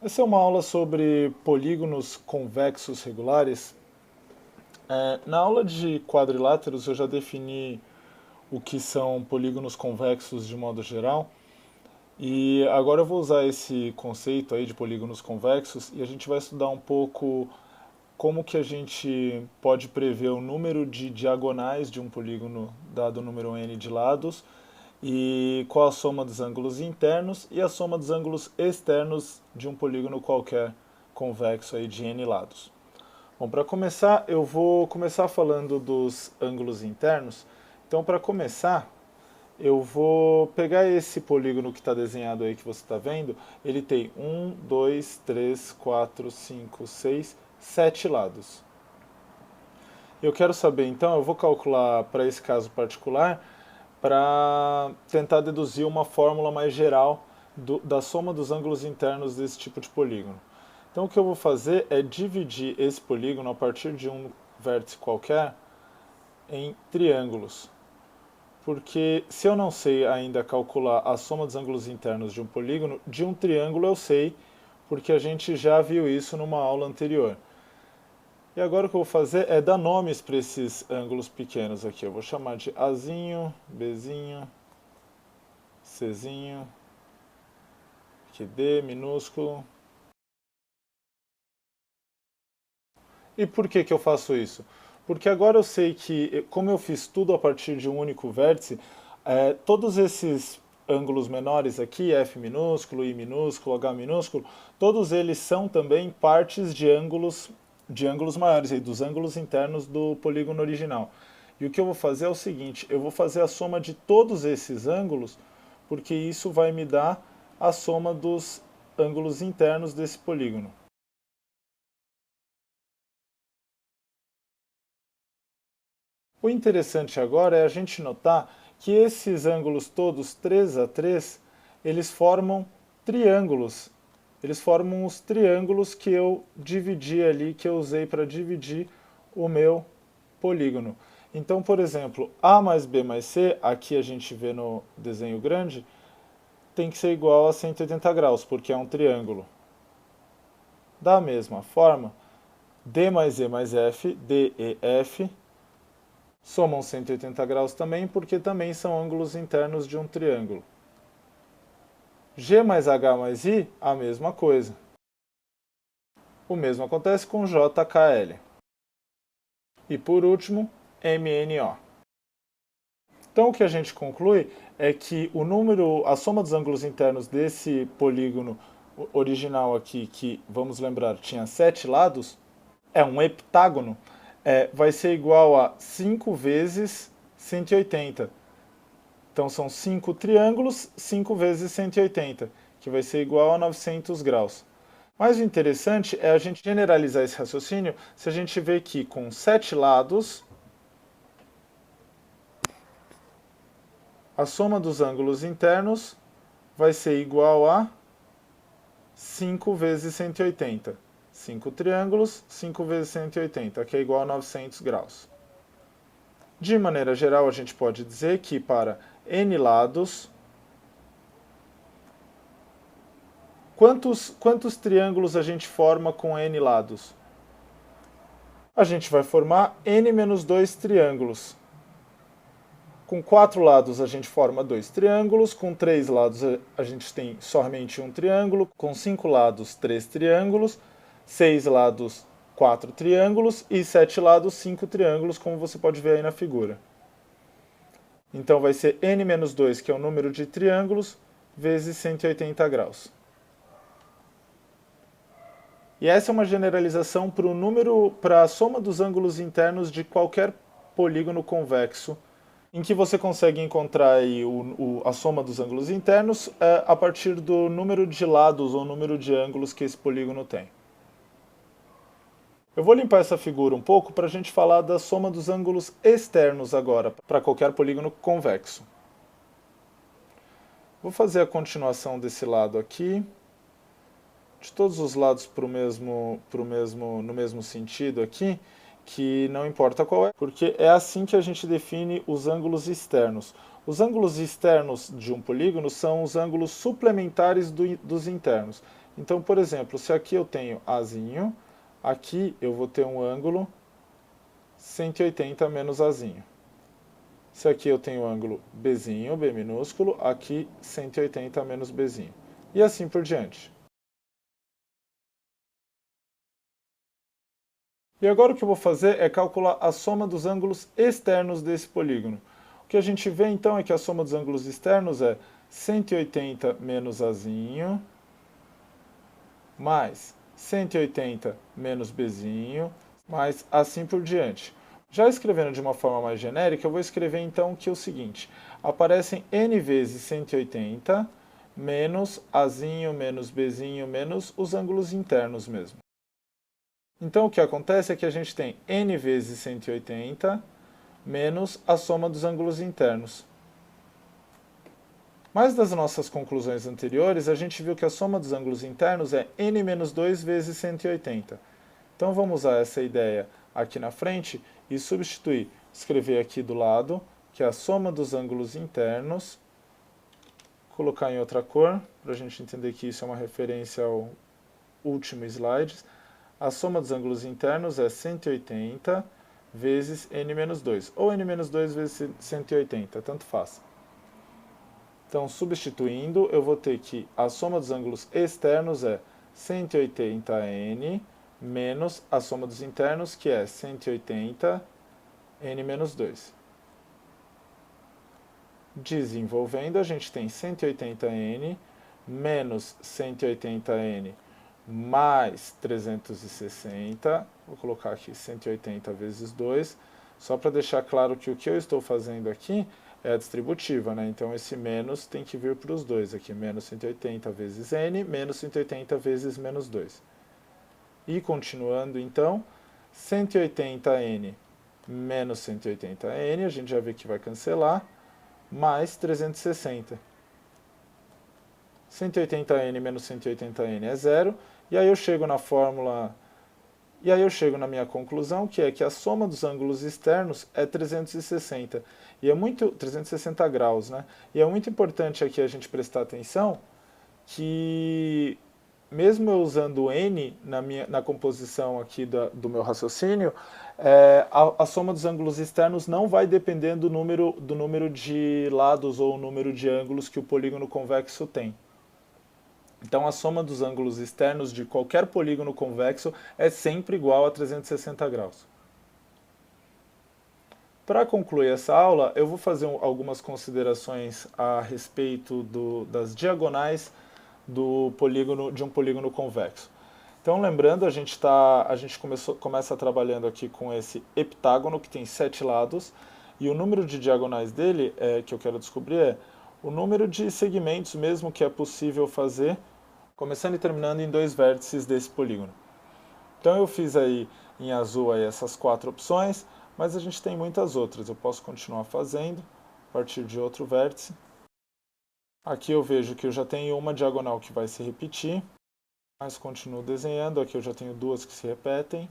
Essa é uma aula sobre polígonos convexos regulares. Na aula de quadriláteros eu já defini o que são polígonos convexos de modo geral, e agora eu vou usar esse conceito aí de polígonos convexos e a gente vai estudar um pouco como que a gente pode prever o número de diagonais de um polígono dado o número n de lados e qual a soma dos ângulos internos e a soma dos ângulos externos de um polígono qualquer convexo aí de n lados. Bom, para começar, eu vou começar falando dos ângulos internos. Então, para começar, eu vou pegar esse polígono que está desenhado aí que você está vendo. Ele tem 1, 2, 3, 4, 5, 6, 7 lados. Eu quero saber, então, eu vou calcular para esse caso particular para tentar deduzir uma fórmula mais geral da soma dos ângulos internos desse tipo de polígono. Então o que eu vou fazer é dividir esse polígono a partir de um vértice qualquer em triângulos. Porque se eu não sei ainda calcular a soma dos ângulos internos de um polígono, de um triângulo eu sei, porque a gente já viu isso numa aula anterior. E agora o que eu vou fazer é dar nomes para esses ângulos pequenos aqui. Eu vou chamar de Azinho, Bzinho, Czinho, aqui D minúsculo. E por que que eu faço isso? Porque agora eu sei que, como eu fiz tudo a partir de um único vértice, todos esses ângulos menores aqui, F minúsculo, I minúsculo, H minúsculo, todos eles são também partes de ângulos maiores, aí, dos ângulos internos do polígono original. E o que eu vou fazer é o seguinte, eu vou fazer a soma de todos esses ângulos, porque isso vai me dar a soma dos ângulos internos desse polígono. O interessante agora é a gente notar que esses ângulos todos 3 a 3, eles formam triângulos. Eles formam os triângulos que eu dividi ali, que eu usei para dividir o meu polígono. Então, por exemplo, A mais B mais C, aqui a gente vê no desenho grande, tem que ser igual a 180 graus, porque é um triângulo. Da mesma forma, D mais E mais F, D e F, somam 180 graus também, porque também são ângulos internos de um triângulo. G mais H mais I, a mesma coisa. O mesmo acontece com JKL. E por último, MNO. Então o que a gente conclui é que a soma dos ângulos internos desse polígono original aqui, que, vamos lembrar, tinha 7 lados, é um heptágono, vai ser igual a 5 vezes 180. Então são 5 triângulos, 5 vezes 180, que vai ser igual a 900 graus. Mas o interessante é a gente generalizar esse raciocínio se a gente vê que com 7 lados, a soma dos ângulos internos vai ser igual a 5 vezes 180. 5 triângulos, 5 vezes 180, que é igual a 900 graus. De maneira geral, a gente pode dizer que para n lados, quantos triângulos a gente forma com n lados? A gente vai formar n menos 2 triângulos. Com 4 lados a gente forma 2 triângulos, com 3 lados a gente tem somente um triângulo, com 5 lados 3 triângulos, 6 lados 4 triângulos e 7 lados 5 triângulos, como você pode ver aí na figura. Então vai ser n menos 2, que é o número de triângulos, vezes 180 graus. E essa é uma generalização para a soma dos ângulos internos de qualquer polígono convexo, em que você consegue encontrar aí a soma dos ângulos internos a partir do número de lados ou número de ângulos que esse polígono tem. Eu vou limpar essa figura um pouco para a gente falar da soma dos ângulos externos agora, para qualquer polígono convexo. Vou fazer a continuação desse lado aqui, de todos os lados no mesmo sentido aqui, que não importa qual é, porque é assim que a gente define os ângulos externos. Os ângulos externos de um polígono são os ângulos suplementares dos internos. Então, por exemplo, se aqui eu tenho Azinho, aqui eu vou ter um ângulo 180 menos Azinho. Se aqui eu tenho o ângulo Bzinho, B minúsculo, aqui 180 menos Bzinho. E assim por diante. E agora o que eu vou fazer é calcular a soma dos ângulos externos desse polígono. O que a gente vê então é que a soma dos ângulos externos é 180 menos Azinho, mais 180 menos Bzinho, mais assim por diante. Já escrevendo de uma forma mais genérica, eu vou escrever então que é o seguinte: aparecem n vezes 180 menos Azinho menos Bzinho menos os ângulos internos mesmo. Então o que acontece é que a gente tem n vezes 180 menos a soma dos ângulos internos. Mas das nossas conclusões anteriores, a gente viu que a soma dos ângulos internos é n menos 2 vezes 180. Então vamos usar essa ideia aqui na frente e substituir, escrever aqui do lado, que é a soma dos ângulos internos, colocar em outra cor, para a gente entender que isso é uma referência ao último slide. A soma dos ângulos internos é 180 vezes n menos 2, ou n menos 2 vezes 180, tanto faz. Então, substituindo, eu vou ter que a soma dos ângulos externos é 180n menos a soma dos internos, que é 180 n menos 2. Desenvolvendo, a gente tem 180n menos 180n mais 360. Vou colocar aqui 180 vezes 2, só para deixar claro que o que eu estou fazendo aqui é a distributiva, né? Então esse menos tem que vir para os dois aqui, menos 180 vezes n, menos 180 vezes menos 2. E continuando, então, 180n menos 180n, a gente já vê que vai cancelar, mais 360. 180n menos 180n é zero, e aí eu chego na fórmula, e aí eu chego na minha conclusão, que é que a soma dos ângulos externos é 360. E é muito 360 graus, né? E é muito importante aqui a gente prestar atenção que mesmo eu usando n na composição aqui do meu raciocínio, a soma dos ângulos externos não vai depender do número de lados ou o número de ângulos que o polígono convexo tem. Então a soma dos ângulos externos de qualquer polígono convexo é sempre igual a 360 graus. Para concluir essa aula, eu vou fazer algumas considerações a respeito das diagonais de um polígono convexo. Então, lembrando, a gente começa trabalhando aqui com esse heptágono que tem 7 lados, e o número de diagonais dele, que eu quero descobrir, é o número de segmentos mesmo que é possível fazer, começando e terminando em 2 vértices desse polígono. Então eu fiz aí em azul aí essas 4 opções, mas a gente tem muitas outras. Eu posso continuar fazendo a partir de outro vértice. Aqui eu vejo que eu já tenho uma diagonal que vai se repetir, mas continuo desenhando. Aqui eu já tenho 2 que se repetem.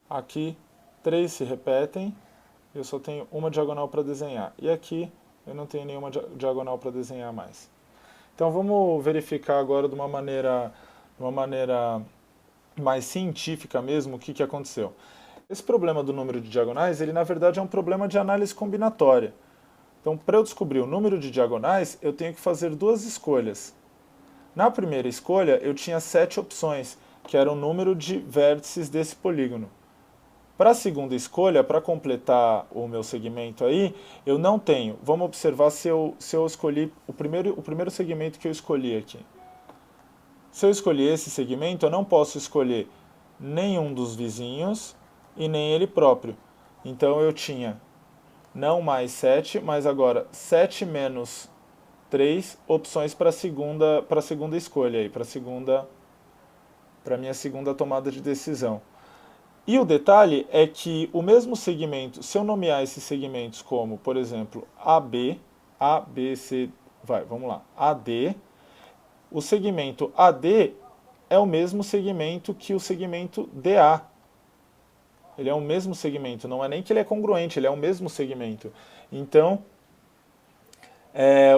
Aqui 3 se repetem, eu só tenho uma diagonal para desenhar. E aqui eu não tenho nenhuma diagonal para desenhar mais. Então vamos verificar agora de uma maneira mais científica mesmo o que aconteceu. Esse problema do número de diagonais, ele na verdade é um problema de análise combinatória. Então, para eu descobrir o número de diagonais, eu tenho que fazer 2 escolhas. Na primeira escolha, eu tinha 7 opções, que era o número de vértices desse polígono. Para a segunda escolha, para completar o meu segmento aí, eu não tenho. Vamos observar se eu escolhi o primeiro segmento que eu escolhi aqui. Se eu escolher esse segmento, eu não posso escolher nenhum dos vizinhos e nem ele próprio. Então eu tinha não mais 7, mas agora 7 menos 3 opções para a segunda escolha, para a minha segunda tomada de decisão. E o detalhe é que o mesmo segmento, se eu nomear esses segmentos como, por exemplo, AB, C, vamos lá, AD, o segmento AD é o mesmo segmento que o segmento DA. Ele é o mesmo segmento, não é nem que ele é congruente, ele é o mesmo segmento. Então,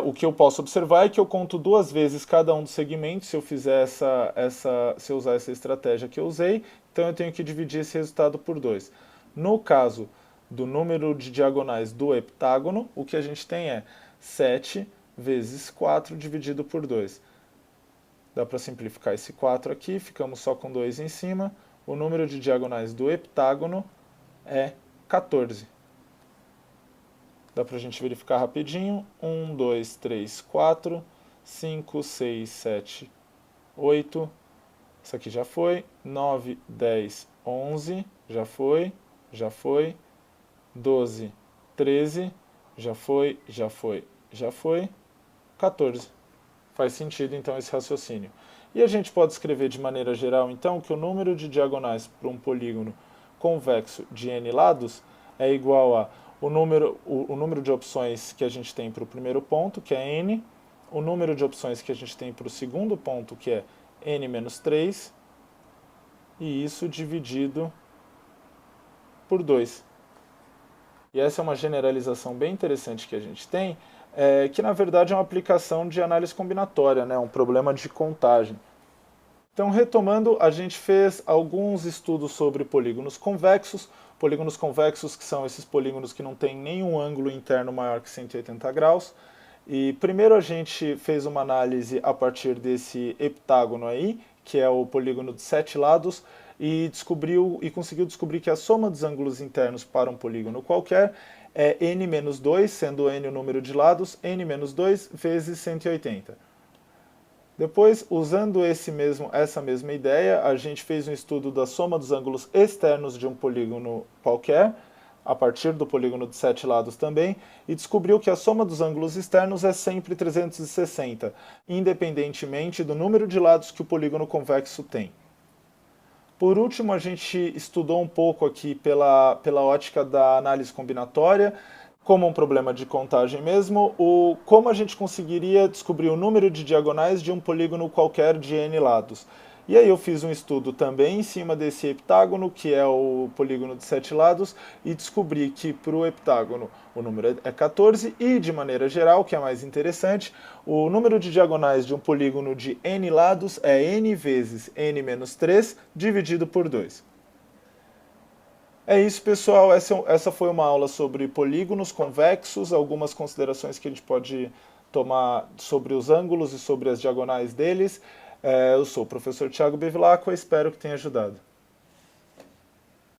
O que eu posso observar é que eu conto duas vezes cada um dos segmentos se eu fizer se eu usar essa estratégia que eu usei, então eu tenho que dividir esse resultado por 2. No caso do número de diagonais do heptágono, o que a gente tem é 7 vezes 4 dividido por 2. Dá para simplificar esse 4 aqui, ficamos só com 2 em cima. O número de diagonais do heptágono é 14. Dá para a gente verificar rapidinho. 1, 2, 3, 4, 5, 6, 7, 8. Isso aqui já foi. 9, 10, 11. Já foi. Já foi. 12, 13. Já foi. Já foi. Já foi. 14. Faz sentido, então, esse raciocínio. E a gente pode escrever de maneira geral, então, que o número de diagonais para um polígono convexo de n lados é igual a o número de opções que a gente tem para o primeiro ponto, que é n, o número de opções que a gente tem para o segundo ponto, que é n menos 3, e isso dividido por 2. E essa é uma generalização bem interessante que a gente tem, que na verdade é uma aplicação de análise combinatória, né? Um problema de contagem. Então, retomando, a gente fez alguns estudos sobre polígonos convexos que são esses polígonos que não têm nenhum ângulo interno maior que 180 graus. E primeiro a gente fez uma análise a partir desse heptágono aí, que é o polígono de 7 lados, e conseguiu descobrir que a soma dos ângulos internos para um polígono qualquer é n menos 2, sendo n o número de lados, n menos 2 vezes 180. Depois, usando essa mesma ideia, a gente fez um estudo da soma dos ângulos externos de um polígono qualquer, a partir do polígono de 7 lados também, e descobriu que a soma dos ângulos externos é sempre 360, independentemente do número de lados que o polígono convexo tem. Por último, a gente estudou um pouco aqui pela ótica da análise combinatória, como um problema de contagem mesmo, como a gente conseguiria descobrir o número de diagonais de um polígono qualquer de n lados. E aí eu fiz um estudo também em cima desse heptágono, que é o polígono de 7 lados, e descobri que para o heptágono o número é 14 e, de maneira geral, que é mais interessante, o número de diagonais de um polígono de n lados é n vezes n menos 3 dividido por 2. É isso, pessoal. Essa foi uma aula sobre polígonos convexos, algumas considerações que a gente pode tomar sobre os ângulos e sobre as diagonais deles. Eu sou o professor Thiago Bevilacqua e espero que tenha ajudado.